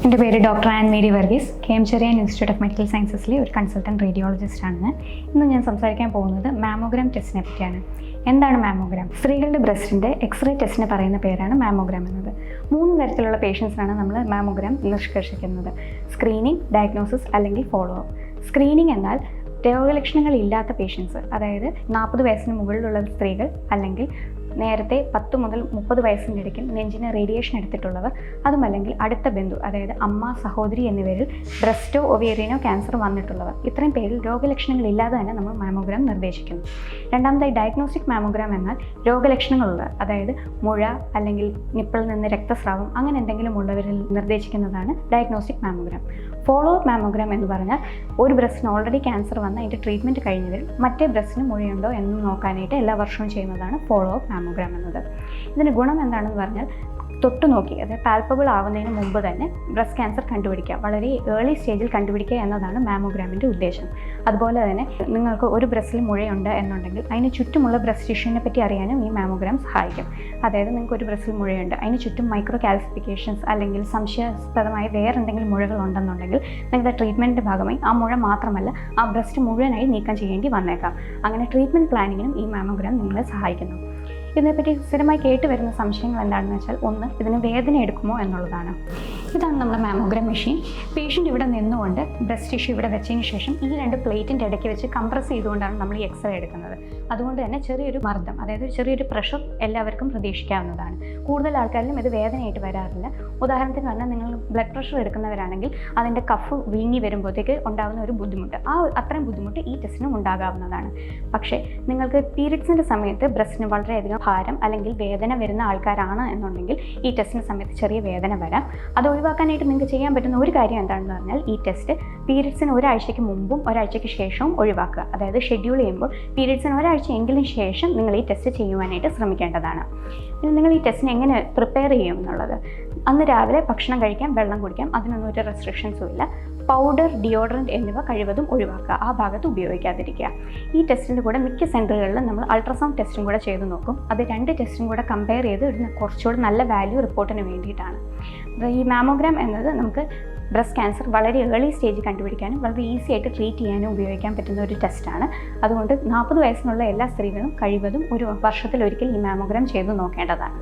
എൻ്റെ പേര് doctor Ann Mary Varghese, KM Cherian institute of medical സയൻസസിലെ ഒരു കൺസൾട്ടൻറ്റ് റേഡിയോളജിസ്റ്റാണ്. ഇന്ന് ഞാൻ സംസാരിക്കാൻ പോകുന്നത് മാമോഗ്രാം ടെസ്റ്റിനെ പറ്റിയാണ്. എന്താണ് മാമോഗ്രാം? സ്ത്രീകളുടെ ബ്രസ്റ്റിൻ്റെ എക്സ്റേ ടെസ്റ്റിന് പറയുന്ന പേരാണ് മാമോഗ്രാം എന്നത്. 3 തരത്തിലുള്ള പേഷ്യൻസിനാണ് നമ്മൾ മാമോഗ്രാം നിഷ്കർഷിക്കുന്നത്: സ്ക്രീനിങ്, ഡയഗ്നോസിസ് അല്ലെങ്കിൽ ഫോളോ അപ്പ്. സ്ക്രീനിങ് എന്നാൽ രോഗലക്ഷണങ്ങൾ ഇല്ലാത്ത പേഷ്യൻസ്, അതായത് 40 വയസ്സിന് മുകളിലുള്ള സ്ത്രീകൾ അല്ലെങ്കിൽ നേരത്തെ 10 മുതൽ 30 വയസ്സിൻ്റെ ഇടയ്ക്ക് നെഞ്ചിന് റേഡിയേഷൻ എടുത്തിട്ടുള്ളവർ, അതുമല്ലെങ്കിൽ അടുത്ത ബന്ധു, അതായത് അമ്മ, സഹോദരി എന്നിവരിൽ ബ്രസ്റ്റോ ഒവേറിയനോ ക്യാൻസർ വന്നിട്ടുള്ളവർ, ഇത്രയും പേരിൽ രോഗലക്ഷണങ്ങൾ ഇല്ലാതെ തന്നെ നമ്മൾ മാമോഗ്രാം നിർദ്ദേശിക്കുന്നു. രണ്ടാമതായി ഡയഗ്നോസ്റ്റിക് മാമോഗ്രാം എന്നാൽ രോഗലക്ഷണങ്ങളുള്ള, അതായത് മുഴ അല്ലെങ്കിൽ നിപ്പിളിൽ നിന്ന് രക്തസ്രാവം അങ്ങനെ എന്തെങ്കിലും ഉള്ളവരിൽ നിർദ്ദേശിക്കുന്നതാണ് diagnostic mammogram. Follow up mammogram എന്ന് പറഞ്ഞാൽ ഒരു ബ്രസ്റ്റിന് ഓൾറെഡി ക്യാൻസർ വന്ന് അതിൻ്റെ ട്രീറ്റ്മെൻറ്റ് കഴിഞ്ഞവരിൽ മറ്റേ ബ്രസ്റ്റിന് മുഴയുണ്ടോ എന്ന് നോക്കാനായിട്ട് എല്ലാ വർഷവും ചെയ്യുന്നതാണ് ഫോളോ അപ്പ് മാമോഗ്രാം എന്നത്. ഇതിന് ഗുണം എന്താണെന്ന് പറഞ്ഞാൽ തൊട്ടു നോക്കി, അതായത് പാൽപ്പബിൾ ആവുന്നതിന് മുമ്പ് തന്നെ ബ്രസ്റ്റ് ക്യാൻസർ കണ്ടുപിടിക്കുക, വളരെ ഏർലി സ്റ്റേജിൽ കണ്ടുപിടിക്കുക എന്നതാണ് മാമോഗ്രാമിൻ്റെ ഉദ്ദേശം. അതുപോലെ തന്നെ നിങ്ങൾക്ക് ഒരു ബ്രസ്റ്റിൽ മുഴയുണ്ട് എന്നുണ്ടെങ്കിൽ അതിന് ചുറ്റുമുള്ള ബ്രസ്റ്റ് ടിഷ്യൂവിനെ പറ്റി അറിയാനും ഈ മാമോഗ്രാം സഹായിക്കും. അതായത് നിങ്ങൾക്ക് ഒരു ബ്രസ്റ്റിൽ മുഴയുണ്ട്, അതിന് ചുറ്റും മൈക്രോ കാൽസിഫിക്കേഷൻസ് അല്ലെങ്കിൽ സംശയാസ്പദമായ വേറെ എന്തെങ്കിലും മുഴകൾ ഉണ്ടെന്നുണ്ടെങ്കിൽ നിങ്ങളുടെ ട്രീറ്റ്മെൻറ്റിൻ്റെ ഭാഗമായി ആ മുഴ മാത്രമല്ല ആ ബ്രസ്റ്റ് മുഴുവനായി നീക്കം ചെയ്യേണ്ടി വന്നേക്കാം. അങ്ങനെ ട്രീറ്റ്മെൻറ്റ് പ്ലാനിങ്ങിനും ഈ മാമോഗ്രാം നിങ്ങളെ സഹായിക്കുന്നു. ഇതിനെപ്പറ്റി സ്ഥിരമായി കേട്ട് വരുന്ന സംശയങ്ങൾ എന്താണെന്ന് വെച്ചാൽ, ഒന്ന്, ഇതിന് വേദന എടുക്കുമോ എന്നുള്ളതാണ്. ഇതാണ് നമ്മുടെ മാമോഗ്രാം മെഷീൻ. പേഷ്യൻ്റ് ഇവിടെ നിന്നുകൊണ്ട് ബ്രസ്റ്റ് ടിഷ്യൂ ഇവിടെ വെച്ചതിന് ശേഷം ഈ 2 പ്ലേറ്റിൻ്റെ ഇടയ്ക്ക് വെച്ച് കംപ്രസ് ചെയ്തുകൊണ്ടാണ് നമ്മൾ ഈ എക്സ്റേ എടുക്കുന്നത്. അതുകൊണ്ട് തന്നെ ചെറിയൊരു മർദ്ദം, അതായത് ചെറിയൊരു പ്രഷർ എല്ലാവർക്കും പ്രതീക്ഷിക്കാവുന്നതാണ്. കൂടുതൽ ആൾക്കാരിലും ഇത് വേദനയായിട്ട് വരാറില്ല. ഉദാഹരണത്തിന് പറഞ്ഞാൽ നിങ്ങൾ ബ്ലഡ് പ്രഷർ എടുക്കുന്നവരാണെങ്കിൽ അതിൻ്റെ കഫ് വീങ്ങി വരുമ്പോഴത്തേക്ക് ഉണ്ടാകുന്ന ഒരു ബുദ്ധിമുട്ട്, അത്രയും ബുദ്ധിമുട്ട് ഈ ടെസ്റ്റിനും ഉണ്ടാകാവുന്നതാണ്. പക്ഷേ നിങ്ങൾക്ക് പീരിയഡ്സിൻ്റെ സമയത്ത് ബ്രസ്റ്റിന് വളരെയധികം ഭാരം അല്ലെങ്കിൽ വേദന വരുന്ന ആൾക്കാരാണ് എന്നുണ്ടെങ്കിൽ ഈ ടെസ്റ്റിൻ്റെ സമയത്ത് ചെറിയ വേദന വരാം. അത് ഒഴിവാക്കാനായിട്ട് നിങ്ങൾക്ക് ചെയ്യാൻ പറ്റുന്ന ഒരു കാര്യം എന്താണെന്ന് പറഞ്ഞാൽ, ഈ ടെസ്റ്റ് പീരിയഡ്സിന് ഒരാഴ്ചയ്ക്ക് മുമ്പും ഒരാഴ്ചയ്ക്ക് ശേഷവും ഒഴിവാക്കുക. അതായത് ഷെഡ്യൂൾ ചെയ്യുമ്പോൾ പീരിയഡ്സിന് ഒരാഴ്ചയെങ്കിലും ശേഷം നിങ്ങൾ ഈ ടെസ്റ്റ് ചെയ്യുവാനായിട്ട് ശ്രമിക്കേണ്ടതാണ്. പിന്നെ നിങ്ങൾ ഈ ടെസ്റ്റിന് എങ്ങനെ പ്രിപ്പയർ ചെയ്യും എന്നുള്ളത്, അന്ന് രാവിലെ ഭക്ഷണം കഴിക്കാം, വെള്ളം കുടിക്കാം, അതിനൊന്നും ഒരു റെസ്ട്രിക്ഷൻസും ഇല്ല. പൗഡർ, ഡിയോഡറൻറ്റ് എന്നിവ കഴിവതും ഒഴിവാക്കുക, ആ ഭാഗത്ത് ഉപയോഗിക്കാതിരിക്കുക. ഈ ടെസ്റ്റിൻ്റെ കൂടെ മിക്ക സെൻറ്ററുകളിലും നമ്മൾ അൾട്രാസൗണ്ട് ടെസ്റ്റും കൂടെ ചെയ്ത് നോക്കും. അത് 2 ടെസ്റ്റും കൂടെ കമ്പയർ ചെയ്ത് കുറച്ചുകൂടി നല്ല വാല്യൂ റിപ്പോർട്ടിന് വേണ്ടിയിട്ടാണ്. ഈ മാമോഗ്രാം എന്നത് നമുക്ക് ബ്രസ്റ്റ് ക്യാൻസർ വളരെ ഏർലി സ്റ്റേജിൽ കണ്ടുപിടിക്കാനും വളരെ ഈസി ആയിട്ട് ട്രീറ്റ് ചെയ്യാനും ഉപയോഗിക്കാൻ പറ്റുന്ന ഒരു ടെസ്റ്റാണ്. അതുകൊണ്ട് 40 വയസ്സിനുള്ള എല്ലാ സ്ത്രീകളും കഴിവതും ഒരു വർഷത്തിലൊരിക്കൽ ഈ മാമോഗ്രാം ചെയ്ത് നോക്കേണ്ടതാണ്.